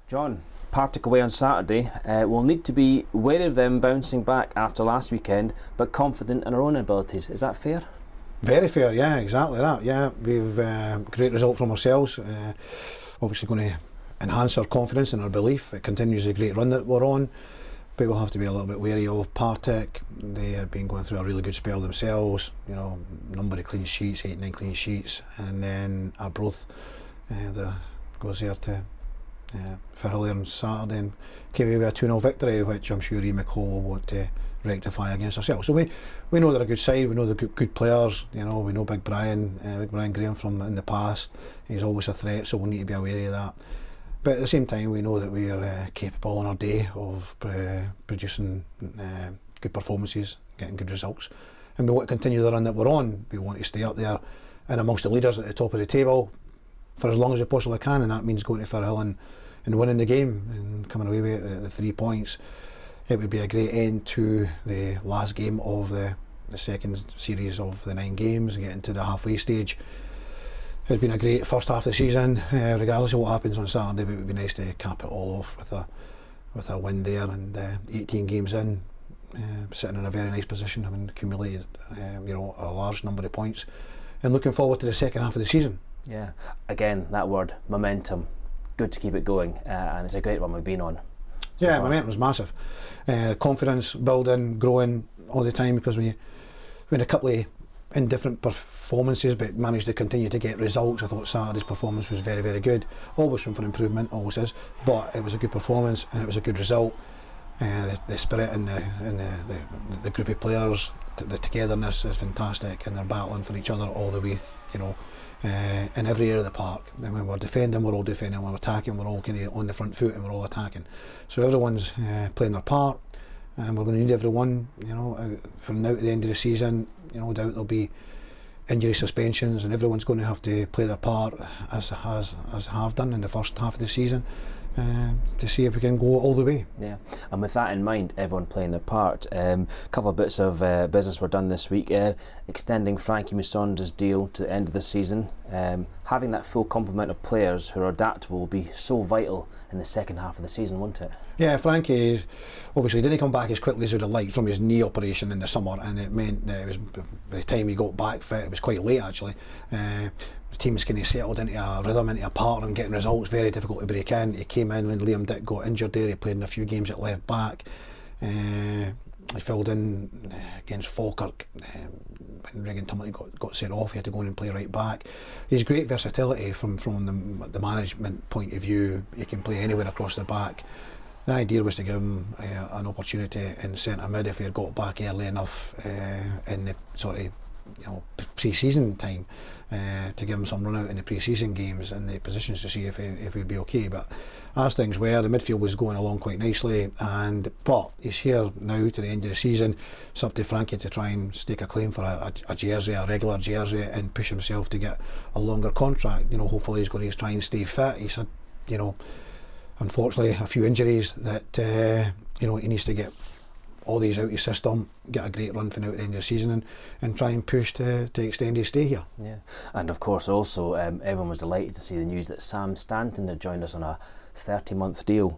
John, Partick away on Saturday. We'll need to be wary of them bouncing back after last weekend, but confident in our own abilities. Is that fair? Very fair, yeah, exactly that. Yeah, we've great result from ourselves. Obviously going to enhance our confidence and our belief. It continues the great run that we're on, but we'll have to be a little bit wary of Partick. They have been going through a really good spell themselves. You know, number of clean sheets, 8, 9 clean sheets, and then Arbroath goes there to for Hill on Saturday and came away with a 2-0 victory, which I'm sure Ian McCall will want to rectify against ourselves. So we know they're a good side, we know they're good players, you know, we know Big Brian Graham from in the past, he's always a threat, so we'll need to be aware of that. But at the same time, we know that we are capable on our day of producing good performances, getting good results, and we want to continue the run that we're on. We want to stay up there and amongst the leaders at the top of the table for as long as we possibly can, and that means going to Firhill and winning the game and coming away with the 3 points. It would be a great end to the last game of the second series of the 9 games, getting to the halfway stage. It's been a great first half of the season, regardless of what happens on Saturday, but it would be nice to cap it all off with a win there, and 18 games in, sitting in a very nice position, having accumulated a large number of points, and looking forward to the second half of the season. Yeah, again, that word, momentum. Good to keep it going, and it's a great one we've been on. Yeah, momentum's massive. Confidence building, growing all the time, because we had a couple of indifferent performances but managed to continue to get results. I thought Saturday's performance was very, very good. Always room for improvement, always is, but it was a good performance and it was a good result. The spirit and the group of players, the togetherness is fantastic, and they're battling for each other all the way, in every area of the park. And when we're defending, we're all defending. When we're attacking, we're all kind of on the front foot and we're all attacking. So everyone's playing their part, and we're going to need everyone, from now to the end of the season. No doubt there'll be injury suspensions, and everyone's going to have to play their part as have done in the first half of the season, to see if we can go all the way. Yeah, and with that in mind, everyone playing their part. A couple of bits of business were done this week, extending Frankie Mussonda's deal to the end of the season. Having that full complement of players who are adaptable will be so vital in the second half of the season, won't it? Yeah, Frankie obviously didn't come back as quickly as we'd have liked from his knee operation in the summer, and it meant that it was, by the time he got back fit, it was quite late actually. The team's kind of settled into a rhythm, into a pattern, getting results, very difficult to break in. He came in when Liam Dick got injured there, he played in a few games at left back. He filled in against Falkirk when Regan Tumley got sent off. He had to go in and play right back. He's great versatility from the management point of view. He can play anywhere across the back. The idea was to give him an opportunity in centre mid if he had got back early enough in the sort of pre-season time, to give him some run out in the pre-season games and the positions to see if he'd be okay. But as things were, the midfield was going along quite nicely, but he's here now to the end of the season. It's up to Frankie to try and stake a claim for a jersey, a regular jersey, and push himself to get a longer contract. Hopefully he's going to try and stay fit. He's had, unfortunately, a few injuries that he needs to get all these out of his system, get a great run for now at the end of the season, and try and push to extend his stay here. Yeah, and of course also everyone was delighted to see the news that Sam Stanton had joined us on a 30-month deal.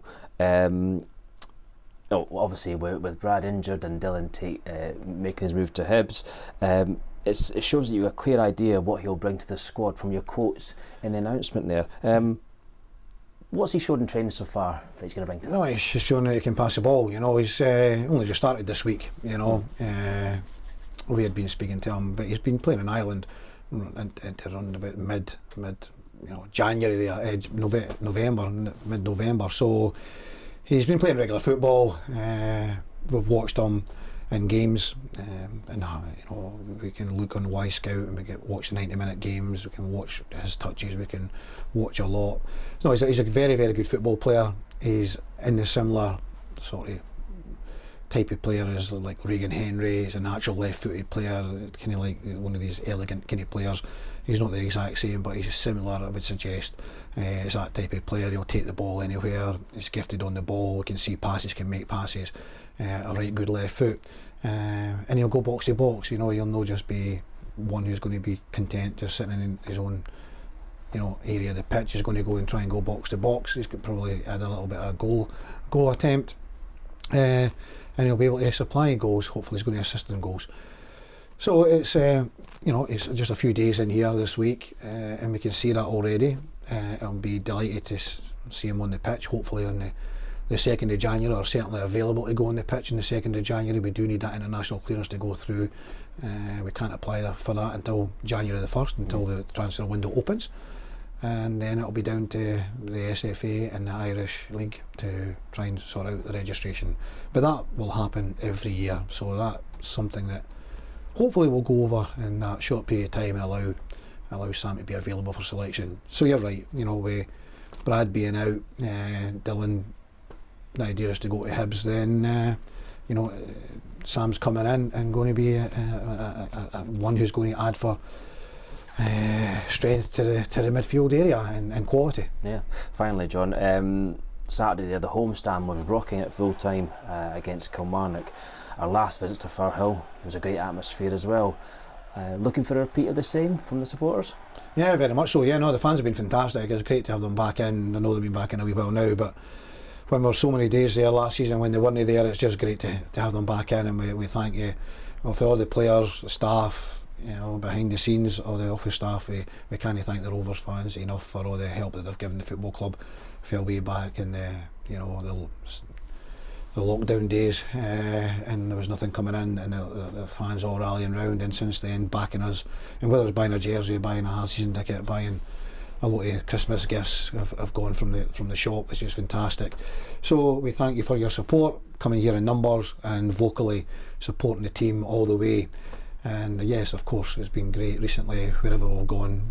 Obviously with Brad injured and Dylan Tate making his move to Hibs, it shows that you have a clear idea of what he'll bring to the squad from your quotes in the announcement there. What's he showed in training so far that he's going to bring to us? No, he's just shown that he can pass the ball. He's only just started this week. We had been speaking to him, but he's been playing in Ireland into around about mid January there, November, mid-November. So he's been playing regular football. We've watched him in games, and we can look on Y Scout and we can watch the 90-minute games. We can watch his touches. We can watch a lot. No, he's a very, very good football player. He's in the similar sort of type of player as like Regan Henry. He's a natural left-footed player, kind of like one of these elegant kind of players. He's not the exact same, but he's similar, I would suggest. He's that type of player. He'll take the ball anywhere. He's gifted on the ball. He can see passes, can make passes. A right good left foot, and he'll go box to box. He'll not just be one who's going to be content just sitting in his own area of the pitch. He's going to go and try and go box to box. He's could probably add a little bit of goal attempt, and he'll be able to supply goals. Hopefully he's going to assist in goals. So it's it's just a few days in here this week, and we can see that already. I'll be delighted to see him on the pitch, hopefully on the 2nd of January, or certainly available to go on the pitch on the 2nd of January. We do need that international clearance to go through. We can't apply for that until January the 1st, until the transfer window opens, and then it'll be down to the SFA and the Irish League to try and sort out the registration. But that will happen every year, so that's something that hopefully we'll go over in that short period of time and allow Sam to be available for selection. So you're right, with Brad being out, Dylan, the idea is to go to Hibs, then Sam's coming in and going to be one who's going to add for strength to the midfield area and quality. Yeah, finally, John. Saturday, the homestand was rocking at full time against Kilmarnock. Our last visit to Firhill was a great atmosphere as well. Looking for a repeat of the same from the supporters? Yeah, very much so. Yeah, no, the fans have been fantastic. It's great to have them back in. I know they've been back in a wee while now, but when we were so many days there last season, when they weren't there, it's just great to have them back in, and we thank you for all the players, the staff, behind the scenes, all the office staff. We can't thank the Rovers fans enough for all the help that they've given the football club. Fell way back in the lockdown days, and there was nothing coming in, and the fans all rallying round, and since then backing us, and whether it's buying a jersey, buying a half season ticket, buying a lot of Christmas gifts have gone from the shop, which is fantastic. So we thank you for your support, coming here in numbers and vocally supporting the team all the way. And yes, of course, it's been great recently wherever we've gone.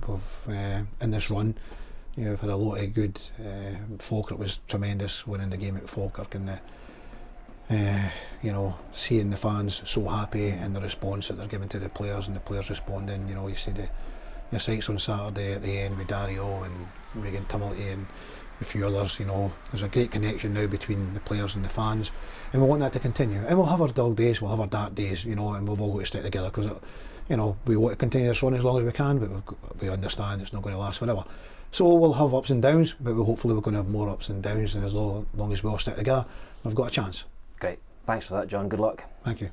In this run, we've had a lot of good. Falkirk was tremendous, winning the game at Falkirk, and seeing the fans so happy and the response that they're giving to the players, and the players responding. You see the sights on Saturday at the end with Dario and Regan Tumulty and a few others. There's a great connection now between the players and the fans, and we want that to continue. And we'll have our dull days, we'll have our dark days, and we've all got to stick together, because we want to continue this run as long as we can, but we understand it's not going to last forever. So we'll have ups and downs, but hopefully we're going to have more ups and downs, and as long as we all stick together, we've got a chance. Great, thanks for that, John. Good luck. Thank you.